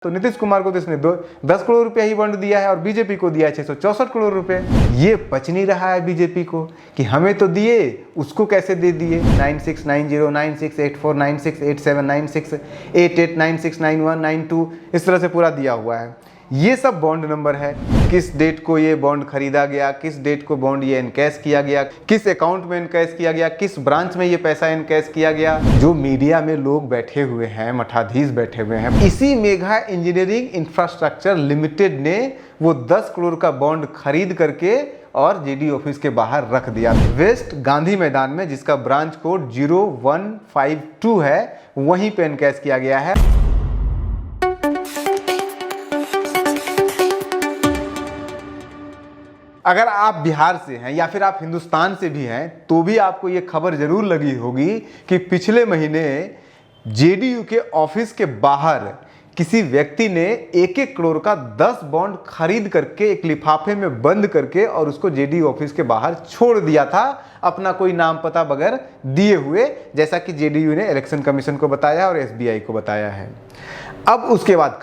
तो नीतीश कुमार को तो इसने 10 करोड़ रुपया ही बॉन्ड दिया है और बीजेपी को दिया है 664 करोड़ रुपए। ये पच नहीं रहा है बीजेपी को कि हमें तो दिए, उसको कैसे दे दिए। 9690 9684 9687 9688 9691 92 इस तरह से पूरा दिया हुआ है। ये सब बॉन्ड नंबर है। किस डेट को ये बॉन्ड खरीदा गया, किस डेट को बॉन्ड ये इनकैश किया गया, किस अकाउंट में इनकैश किया गया, किस ब्रांच में ये पैसा इनकैश किया गया। जो मीडिया में लोग बैठे हुए हैं, मठाधीश बैठे हुए हैं, इसी मेघा इंजीनियरिंग इंफ्रास्ट्रक्चर लिमिटेड ने वो 10 करोड़ का बॉन्ड खरीद करके और जेडी ऑफिस के बाहर रख दिया वेस्ट गांधी मैदान में, जिसका ब्रांच कोड 0152 है, वहीं पे इनकैश किया गया है। अगर आप बिहार से हैं या फिर आप हिंदुस्तान से भी हैं तो भी आपको ये खबर जरूर लगी होगी कि पिछले महीने जेडीयू के ऑफिस के बाहर किसी व्यक्ति ने 1-1 करोड़ का 10 बॉन्ड खरीद करके एक लिफाफे में बंद करके और उसको जेडीयू ऑफिस के बाहर छोड़ दिया था, अपना कोई नाम पता बगैर दिए हुए, जैसा कि जेडीयू ने इलेक्शन कमीशन को बताया और एसबीआई को बताया है। अब उसके बाद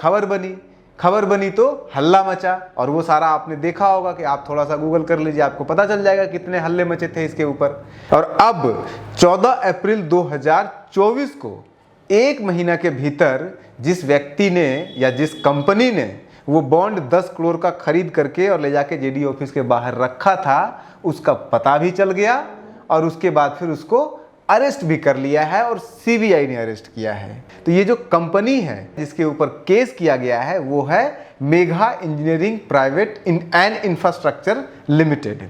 खबर बनी तो हल्ला मचा, और वो सारा आपने देखा होगा कि आप थोड़ा सा गूगल कर लीजिए, आपको पता चल जाएगा कितने हल्ले मचे थे इसके ऊपर। और अब 14 अप्रैल 2024 को, एक महीना के भीतर, जिस व्यक्ति ने या जिस कंपनी ने वो बॉन्ड 10 करोड़ का खरीद करके और ले जाके जेडी ऑफिस के बाहर रखा था, उसका पता भी चल गया और उसके बाद फिर उसको अरेस्ट भी कर लिया है और सीबीआई ने अरेस्ट किया है। तो ये जो कंपनी है जिसके ऊपर केस किया गया है वो है Megha engineering private and Infrastructure limited.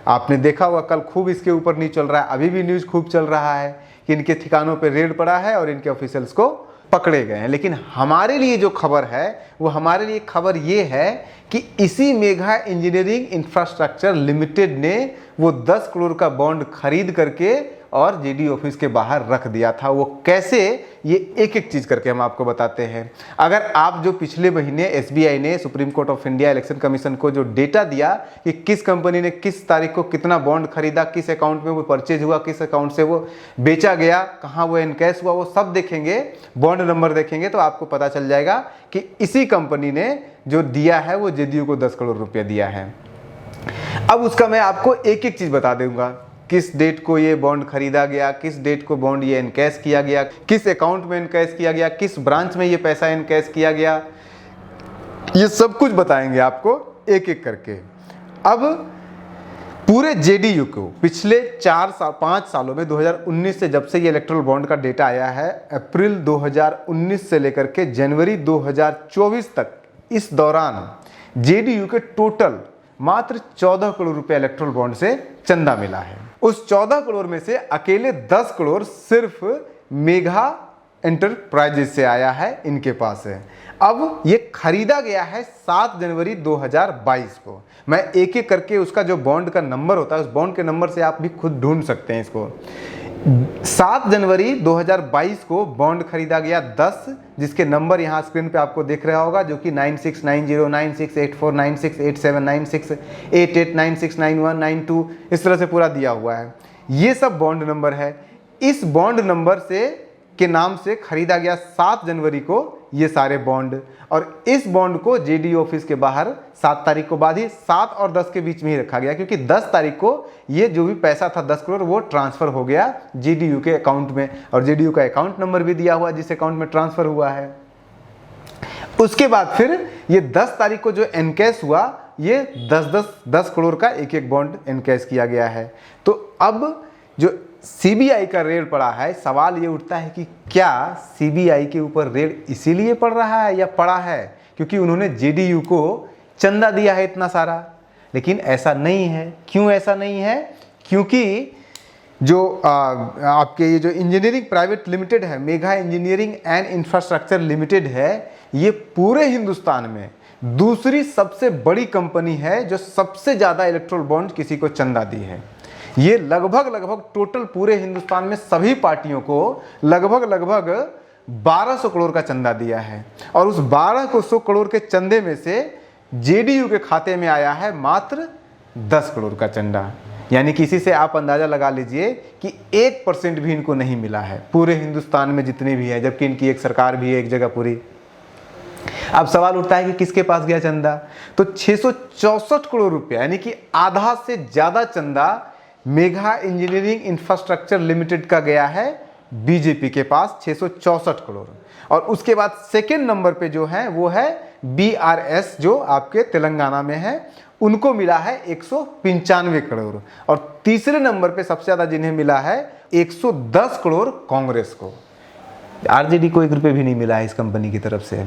आपने देखा होगा कल खूब इसके ऊपर न्यूज चल रहा है, अभी भी न्यूज खूब चल रहा है कि इनके ठिकानों पे रेड पड़ा है और इनके ऑफिशियल्स को पकड़े गए हैं। लेकिन हमारे लिए जो खबर है वो हमारे लिए खबर ये है कि इसी मेघा इंजीनियरिंग इंफ्रास्ट्रक्चर लिमिटेड ने वो 10 करोड़ का बॉन्ड खरीद करके और जेडी ऑफिस के बाहर रख दिया था। वो कैसे, ये एक एक चीज़ करके हम आपको बताते हैं। अगर आप जो पिछले महीने एसबीआई ने supreme court of India election commission को जो डेटा दिया कि किस कंपनी ने किस तारीख को कितना बॉन्ड खरीदा, किस अकाउंट में वो परचेज हुआ, किस अकाउंट से वो बेचा गया, कहाँ वो इनकैश हुआ, वो सब देखेंगे, बॉन्ड नंबर देखेंगे तो आपको पता चल जाएगा कि इसी कंपनी ने जो दिया है वो जेडीयू को 10 करोड़ रुपया दिया है। अब उसका मैं आपको एक एक चीज़ बता दूंगा, किस डेट को ये बॉन्ड खरीदा गया, किस डेट को बॉन्ड ये इनकैश किया गया, किस अकाउंट में इनकैश किया गया, किस ब्रांच में ये पैसा इनकैश किया गया, ये सब कुछ बताएंगे आपको एक एक करके। अब पूरे जेडीयू को पिछले 5 सालों में 2019 से, जब से ये इलेक्ट्रल बॉन्ड का डेटा आया है, अप्रैल 2019 से लेकर के जनवरी 2024 तक, इस दौरान जेडीयू के टोटल मात्र 14 करोड़ रुपए इलेक्ट्रल बॉन्ड से चंदा मिला है। उस 14 करोड़ में से अकेले 10 करोड़ सिर्फ मेघा एंटरप्राइजेज से आया है, इनके पास है। अब ये खरीदा गया है 7 जनवरी 2022 को। मैं एक एक करके उसका जो बॉन्ड का नंबर होता है, उस बॉन्ड के नंबर से आप भी खुद ढूंढ सकते हैं इसको। 7 जनवरी 2022 को बॉन्ड खरीदा गया 10, जिसके नंबर यहाँ स्क्रीन पे आपको दिख रहा होगा, जो कि 9690 9684 9687 9688 9691 92 इस तरह से पूरा दिया हुआ है। ये सब बॉन्ड नंबर है। इस बॉन्ड नंबर से के नाम से खरीदा गया 7 जनवरी को ये सारे बॉन्ड, और इस बॉन्ड को जेडी ऑफिस के बाहर 7 तारीख को बाद ही 7 और 10 के बीच में ही रखा गया, क्योंकि 10 तारीख को ये जो भी पैसा था 10 करोड़ वो ट्रांसफर हो गया जेडीयू के अकाउंट में, और जेडीयू का अकाउंट नंबर भी दिया हुआ जिस अकाउंट में ट्रांसफर हुआ है। उसके बाद फिर ये 10 तारीख को जो इनकैश हुआ, ये 10 करोड़ का एक एक बॉन्ड इनकैश किया गया है। तो अब जो सीबीआई का रेड पड़ा है, सवाल ये उठता है कि क्या सीबीआई के ऊपर रेड इसीलिए पड़ रहा है या पड़ा है क्योंकि उन्होंने जेडीयू को चंदा दिया है इतना सारा? लेकिन ऐसा नहीं है। क्यों ऐसा नहीं है? क्योंकि जो आपके ये जो इंजीनियरिंग प्राइवेट लिमिटेड है, Megha Engineering and Infrastructure limited है, ये पूरे हिंदुस्तान में दूसरी सबसे बड़ी कंपनी है जो सबसे ज़्यादा इलेक्ट्रल बॉन्ड किसी को चंदा दी है। ये लगभग टोटल पूरे हिंदुस्तान में सभी पार्टियों को लगभग 1200 करोड़ का चंदा दिया है, और उस 1200 करोड़ के चंदे में से जेडीयू के खाते में आया है मात्र 10 करोड़ का चंदा। यानी कि इसी से आप अंदाजा लगा लीजिए कि 1% भी इनको नहीं मिला है पूरे हिंदुस्तान में जितने भी है, जबकि इनकी एक सरकार भी है एक जगह पूरी। अब सवाल उठता है कि किसके पास गया चंदा, तो 664 करोड़ रुपया यानी कि आधा से ज्यादा चंदा मेघा इंजीनियरिंग इंफ्रास्ट्रक्चर लिमिटेड का गया है बीजेपी के पास, 664 करोड़। और उसके बाद सेकेंड नंबर पे जो है वो है BRS जो आपके तेलंगाना में है, उनको मिला है 195 करोड़। और तीसरे नंबर पे सबसे ज्यादा जिन्हें मिला है 110 करोड़ कांग्रेस को। RJD को 1 रुपये भी नहीं मिला है इस कंपनी की तरफ से।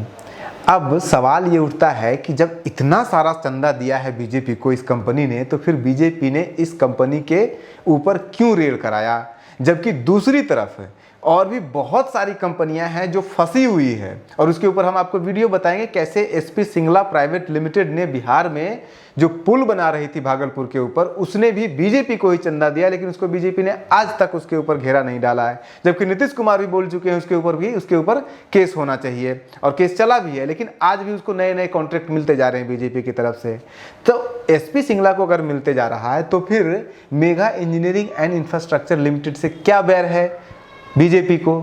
अब सवाल ये उठता है कि जब इतना सारा चंदा दिया है बीजेपी को इस कंपनी ने, तो फिर बीजेपी ने इस कंपनी के ऊपर क्यों रेड कराया, जबकि दूसरी तरफ और भी बहुत सारी कंपनियां हैं जो फंसी हुई है। और उसके ऊपर हम आपको वीडियो बताएंगे कैसे SP सिंगला प्राइवेट लिमिटेड ने बिहार में जो पुल बना रही थी भागलपुर के ऊपर, उसने भी बीजेपी को ही चंदा दिया, लेकिन उसको बीजेपी ने आज तक उसके ऊपर घेरा नहीं डाला है। जबकि नीतीश कुमार भी बोल चुके हैं उसके ऊपर केस होना चाहिए, और केस चला भी है, लेकिन आज भी उसको नए नए कॉन्ट्रैक्ट मिलते जा रहे हैं बीजेपी की तरफ से। तो SP सिंगला को अगर मिलते जा रहा है तो फिर Megha Engineering and Infrastructure limited से क्या बैर है बीजेपी को,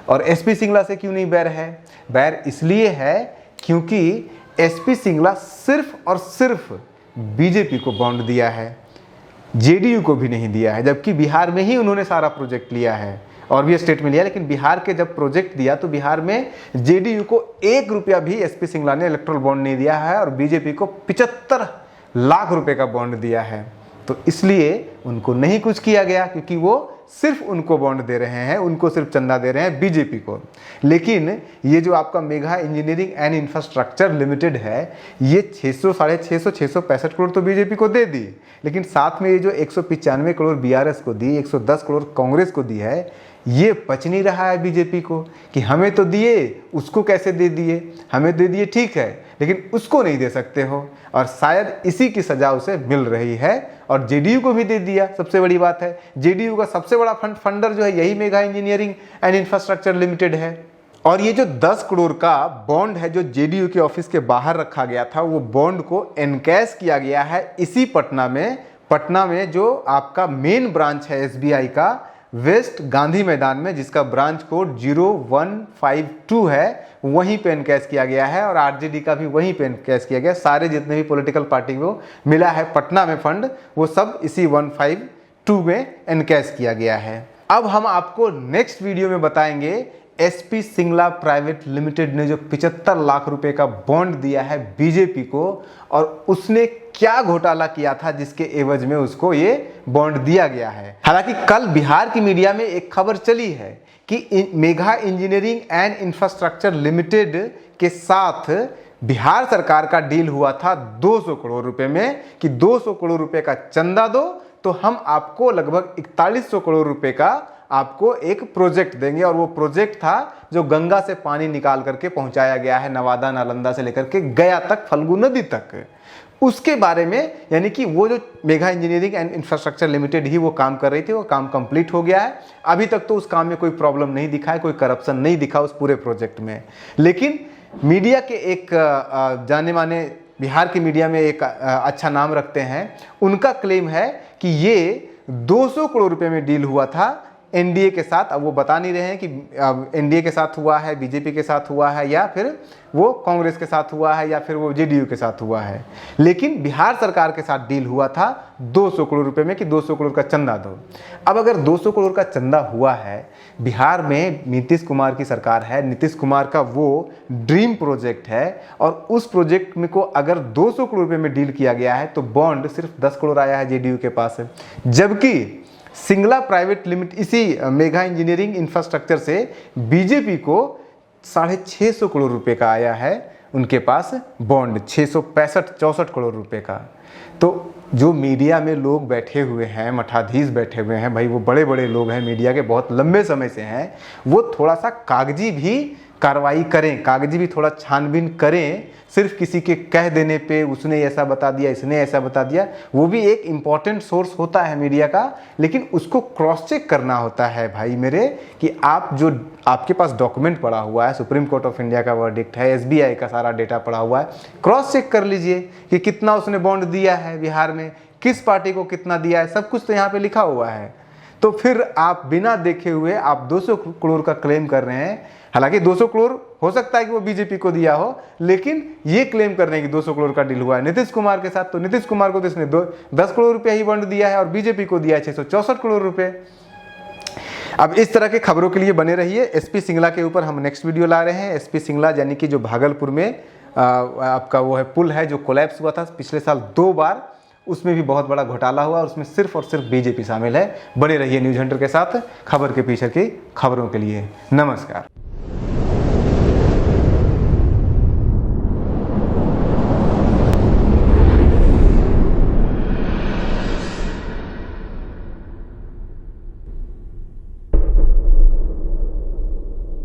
और SP सिंगला से क्यों नहीं बैर है? बैर इसलिए है क्योंकि SP सिंगला सिर्फ और सिर्फ बीजेपी को बॉन्ड दिया है, JDU को भी नहीं दिया है। जबकि बिहार में ही उन्होंने सारा प्रोजेक्ट लिया है, और भी स्टेट में लिया, लेकिन बिहार के जब प्रोजेक्ट दिया तो बिहार में JDU को 1 रुपया भी SP सिंगला ने इलेक्ट्रल बॉन्ड नहीं दिया है, और बीजेपी को 75 लाख रुपए का बॉन्ड दिया है। तो इसलिए उनको नहीं कुछ किया गया, क्योंकि वो सिर्फ उनको बॉन्ड दे रहे हैं, उनको सिर्फ चंदा दे रहे हैं बीजेपी को। लेकिन ये जो आपका Megha Engineering and Infrastructure limited है, ये 665 करोड़ तो बीजेपी को दे दी, लेकिन साथ में ये जो 195 करोड़ BRS को दी, 110 करोड़ कांग्रेस को दी है, ये पच नहीं रहा है बीजेपी को कि हमें तो दिए, उसको कैसे दे दिए, हमें दे दिए ठीक है, लेकिन उसको नहीं दे सकते हो। और शायद इसी की सजा उसे मिल रही है, और JDU को भी दे दिया। सबसे बड़ी बात है JDU का सबसे बड़ा फंडर जो है यही Megha Engineering and Infrastructure limited है। और ये जो 10 करोड़ का बॉन्ड है जो JDU के ऑफिस के बाहर रखा गया था, वो बॉन्ड को एनकैश किया गया है इसी पटना में जो आपका मेन ब्रांच है SBI का, वेस्ट गांधी मैदान में, जिसका ब्रांच कोड 0152 है, वहीं पे एनकैश किया गया है। और RJD का भी वहीं पे एनकैश किया गया। सारे जितने भी पॉलिटिकल पार्टी को मिला है पटना में फंड, वो सब इसी 152 में एनकैश किया गया है। अब हम आपको नेक्स्ट वीडियो में बताएंगे SP सिंगला प्राइवेट लिमिटेड ने जो 75 लाख रुपए का बॉन्ड दिया है बीजेपी को, और उसने क्या घोटाला किया था जिसके एवज में उसको ये बॉन्ड दिया गया है। हालांकि कल बिहार की मीडिया में एक खबर चली है कि Megha Engineering and Infrastructure limited के साथ बिहार सरकार का डील हुआ था 200 करोड़ रुपए में, कि 200 करोड़ रुपए का चंदा दो तो हम आपको लगभग 4100 करोड़ रुपए का आपको एक प्रोजेक्ट देंगे। और वो प्रोजेक्ट था जो गंगा से पानी निकाल करके पहुंचाया गया है नवादा नालंदा से लेकर के गया तक, फल्गु नदी तक। उसके बारे में, यानी कि वो जो Megha Engineering and Infrastructure Limited ही वो काम कर रही थी, वो काम कंप्लीट हो गया है। अभी तक तो उस काम में कोई प्रॉब्लम नहीं दिखा है, कोई करप्शन नहीं दिखा उस पूरे प्रोजेक्ट में। लेकिन मीडिया के एक जाने माने बिहार की मीडिया में एक अच्छा नाम रखते हैं, उनका क्लेम है कि ये 200 करोड़ रुपए में डील हुआ था NDA के साथ। अब वो बता नहीं रहे हैं कि NDA के साथ हुआ है, बीजेपी के साथ हुआ है, या फिर वो कांग्रेस के साथ हुआ है, या फिर वो JDU के साथ हुआ है। लेकिन बिहार सरकार के साथ डील हुआ था 200 करोड़ रुपए में कि 200 करोड़ का चंदा दो। अब अगर 200 करोड़ का चंदा हुआ है, बिहार में नीतीश कुमार की सरकार है, नीतीश कुमार का वो ड्रीम प्रोजेक्ट है, और उस प्रोजेक्ट में को अगर 200 करोड़ रुपए में डील किया गया है, तो बॉन्ड सिर्फ 10 करोड़ आया है JDU के पास है। जबकि सिंगला प्राइवेट लिमिटेड इसी मेघा इंजीनियरिंग इंफ्रास्ट्रक्चर से बीजेपी को 650 करोड़ रुपए का आया है उनके पास बॉन्ड, 665-64 करोड़ रुपए का। तो जो मीडिया में लोग बैठे हुए हैं, मठाधीश बैठे हुए हैं, भाई वो बड़े बड़े लोग हैं, मीडिया के बहुत लंबे समय से हैं, वो थोड़ा सा कागजी भी कार्रवाई करें, कागजी भी थोड़ा छानबीन करें। सिर्फ किसी के कह देने पे उसने ऐसा बता दिया, इसने ऐसा बता दिया, वो भी एक इम्पॉर्टेंट सोर्स होता है मीडिया का, लेकिन उसको क्रॉस चेक करना होता है भाई मेरे, कि आप जो आपके पास डॉक्यूमेंट पड़ा हुआ है, सुप्रीम कोर्ट ऑफ इंडिया का वर्डिक्ट है, SBI का सारा डेटा पड़ा हुआ है, क्रॉस चेक कर लीजिए कि कितना उसने बॉन्ड दिया है बिहार में, किस पार्टी को कितना दिया है, सब कुछ तो यहाँ पे लिखा हुआ है। तो फिर आप बिना देखे हुए आप 200 करोड़ का क्लेम कर रहे हैं। हालांकि 200 करोड़ हो सकता है कि वो बीजेपी को दिया हो, लेकिन ये क्लेम कर रहे हैं कि 200 करोड़ का डील हुआ है नीतीश कुमार के साथ। तो नीतीश कुमार को तो इसने 10 करोड़ रुपया ही बंड दिया है और बीजेपी को दिया है 664 करोड़ रुपए। अब इस तरह के खबरों के लिए बने रहिए। एसपी सिंगला के ऊपर हम नेक्स्ट वीडियो ला रहे हैं। एसपी सिंगला यानी कि जो भागलपुर में आपका वो है पुल है जो कोलैप्स हुआ था पिछले साल 2 बार, उसमें भी बहुत बड़ा घोटाला हुआ और उसमें सिर्फ और सिर्फ बीजेपी शामिल है। बने रहिए न्यूज़ हंटर के साथ खबर के पीछे की खबरों के लिए। नमस्कार।